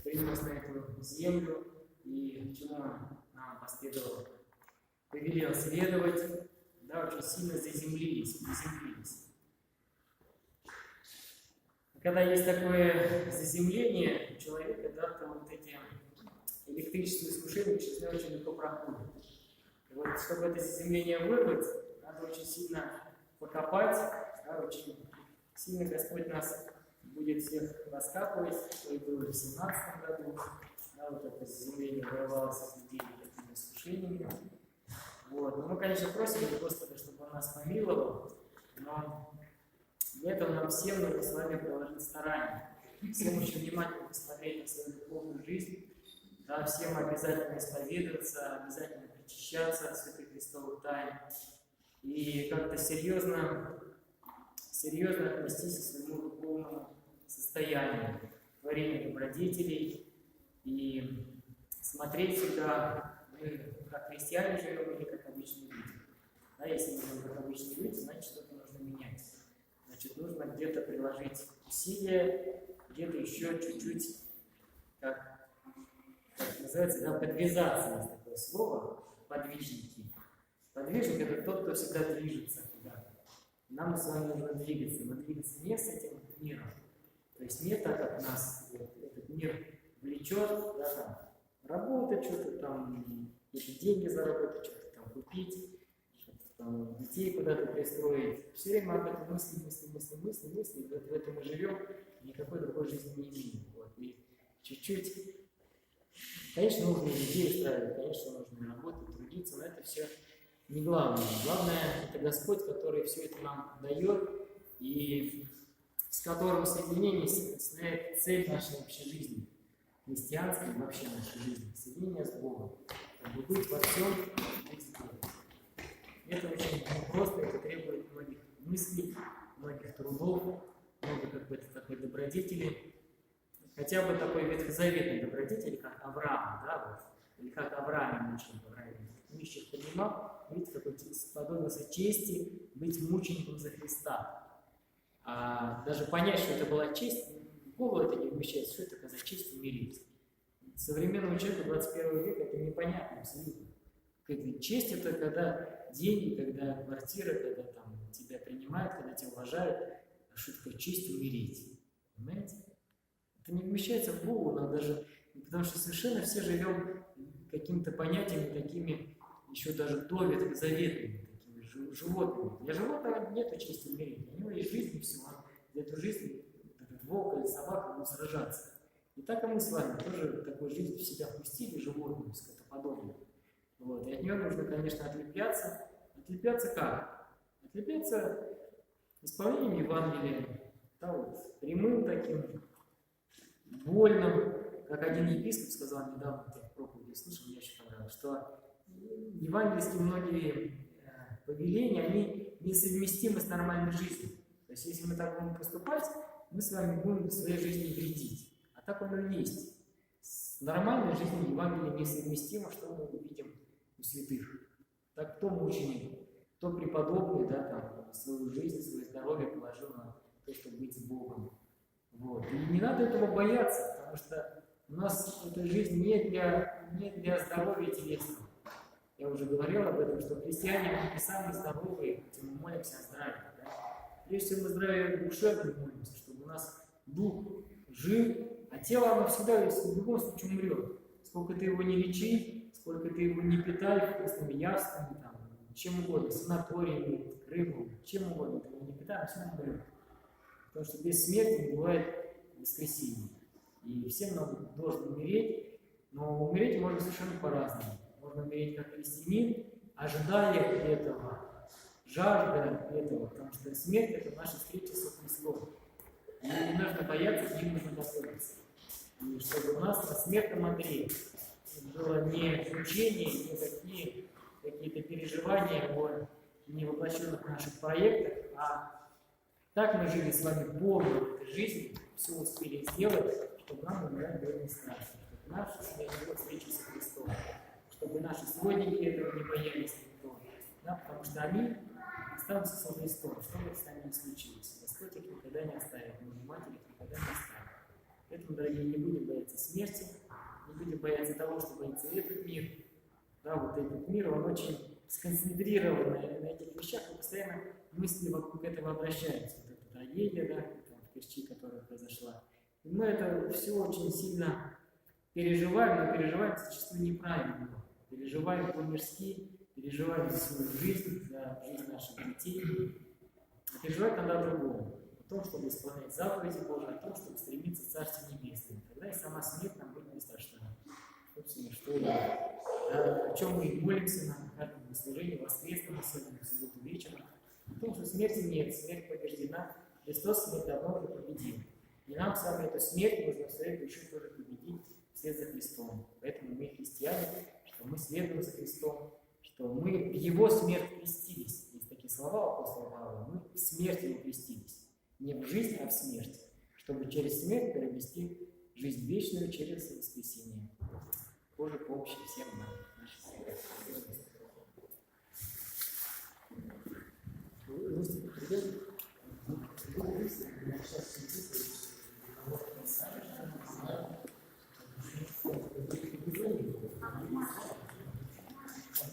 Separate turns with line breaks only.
принес на эту землю и чему он нам последовал, повелел следовать, да, очень сильно заземлились. Когда есть такое заземление у человека, да, то вот эти электрические искушения через него очень легко проходят. И вот, чтобы это заземление вырвать, надо очень сильно покопать, да, очень сильно Господь нас будет всех раскапывать, что и было в 17 году, да, вот это заземление вырывалось из людей такими искушениями. Вот. Но мы, конечно, просим Господа, чтобы Он нас помиловал, но для этого нам всем нужно с вами приложить старания, всем очень внимательно посмотреть на свою духовную жизнь, да, всем обязательно исповедоваться, обязательно причащаться от святых Христовых тайн и как-то серьезно отнестись к своему духовному состоянию, творению добродетелей и смотреть всегда, мы как христиане живем или как обычные люди. Да, если мы живем как обычные люди, значит, что-то нужно менять. Значит, нужно где-то приложить усилия, где-то еще чуть-чуть, как называется, да, подвязаться, есть такое слово, подвижники. Подвижник – это тот, кто всегда движется куда-то. Нам с вами нужно двигаться, но двигаться не с этим миром. То есть не так, как нас этот мир влечет, да, там, работать, что-то там, какие-то деньги заработать, что-то там купить, там, детей куда-то пристроить. Все время об этом мысли, и в этом мы живем, никакой другой жизни не имеем. Вот. И чуть-чуть, конечно, нужно людей устраивать, конечно, нужно работать, трудиться, но это все не главное. Главное – это Господь, который все это нам дает, и с которым соединение составляет цель нашей общей жизни, христианской и вообще нашей жизни, соединение с Богом, чтобы быть во всем быть Богом. Это очень непросто, это требует многих мыслей, многих трудов, много какой-то такой добродетели. Хотя бы такой ветхозаветный добродетель, как Авраам, да, вот, или как Авраам очень понравилось. Нищих поднимал, видите, какой сподобился чести быть мучеником за Христа. Даже понять, что это была честь, в голову это не вмещается, что это за честь умереть. Современному человеку 21 века это непонятно абсолютно. Честь это когда деньги, когда квартира, когда там тебя принимают, когда тебя уважают, а что такое честь умереть? Понимаете? Это не вмещается в голову, но даже, потому что совершенно все живем какими-то понятиями такими, еще даже до ветхозаветными, такими животными. Для животного нет чести умереть, у него есть жизнь и все. За эту жизнь этот волк или собака будут сражаться. И так и мы с вами тоже такую жизнь в себя впустили, животную, скотоподобную. Вот. И от нее нужно, конечно, отлепляться. Отлепляться как? Отлепляться исполнением Евангелия, да, вот, прямым таким, вольным, как один епископ сказал недавно, в проповеди слышал, мне очень понравилось, что евангельские многие повеления, они несовместимы с нормальной жизнью. То есть, если мы так будем поступать, мы с вами будем в своей жизни вредить. А так оно и есть. С нормальной жизнью Евангелие несовместимо, что мы увидим у святых. Так кто мученик, кто преподобный, да, там, свою жизнь, свое здоровье положил на то, чтобы быть с Богом. Вот. И не надо этого бояться, потому что у нас эта жизнь не для здоровья телесного. Я уже говорил об этом, что христиане, мы самые здоровые, хотя мы молимся о здравии. Да? Прежде всего, мы здравие душевно молимся, чтобы у нас дух жив, а тело, оно всегда в любом случае умрет. Сколько ты его не лечи, сколько ты его не питай вкусными яствами, там, чем угодно, санаториями, рыбу, чем угодно ты его не питай, он все равно умрет. Потому что без смерти не бывает воскресения. И всем нам должен умереть, но умереть можно совершенно по-разному. Можно умереть как христианин, ожидая этого, жажда этого, потому что смерть – это наша встреча со Христом. И не нужно бояться, к ним нужно готовиться. И чтобы у нас на смертном одре было не мучение, не какие-то переживания о невоплощенных наших проектах, а так мы жили с вами полной этой жизнью, все успели сделать, чтобы нам умирать было не страшно, чтобы наша смерть была встреча со Христом, чтобы наши сводники этого не боялись никто, да, потому что они останутся со Христом, что бы с нами ни случилось. Господь их никогда не оставит, но матери их никогда не оставит. Поэтому, дорогие, не будем бояться смерти, не будем бояться того, что боится этот мир. Да, вот этот мир, он очень сконцентрирован на этих вещах, и постоянно мысли вокруг этого обращаются. Вот эта трагедия, да, там, в Керчи, которая произошла. И мы это все очень сильно переживаем, но переживаем зачастую неправильно. Переживаем по-мирски, переживаем за свою жизнь, за жизнь наших детей. А переживать надо о другом. О том, чтобы исполнять заповеди Божьи, о том, чтобы стремиться к Царству Небесному. Тогда и сама смерть нам будет не страшна. Собственно, что о чем мы молимся на каждом служении, воскресном, особенно в субботу вечером. О том, что смерти нет, смерть побеждена. Христос смерть давно уже победил. И нам с вами эту смерть нужно в своей душе тоже победить вслед за Христом. Поэтому мы христиане, что мы следуем за Христом, что мы в Его смерть крестились. Есть такие слова апостола Павла. Мы в смерть Его крестились. Не в жизнь, а в смерть. Чтобы через смерть приобрести жизнь вечную через воскресение. Божьей помощи всем нам. Нашей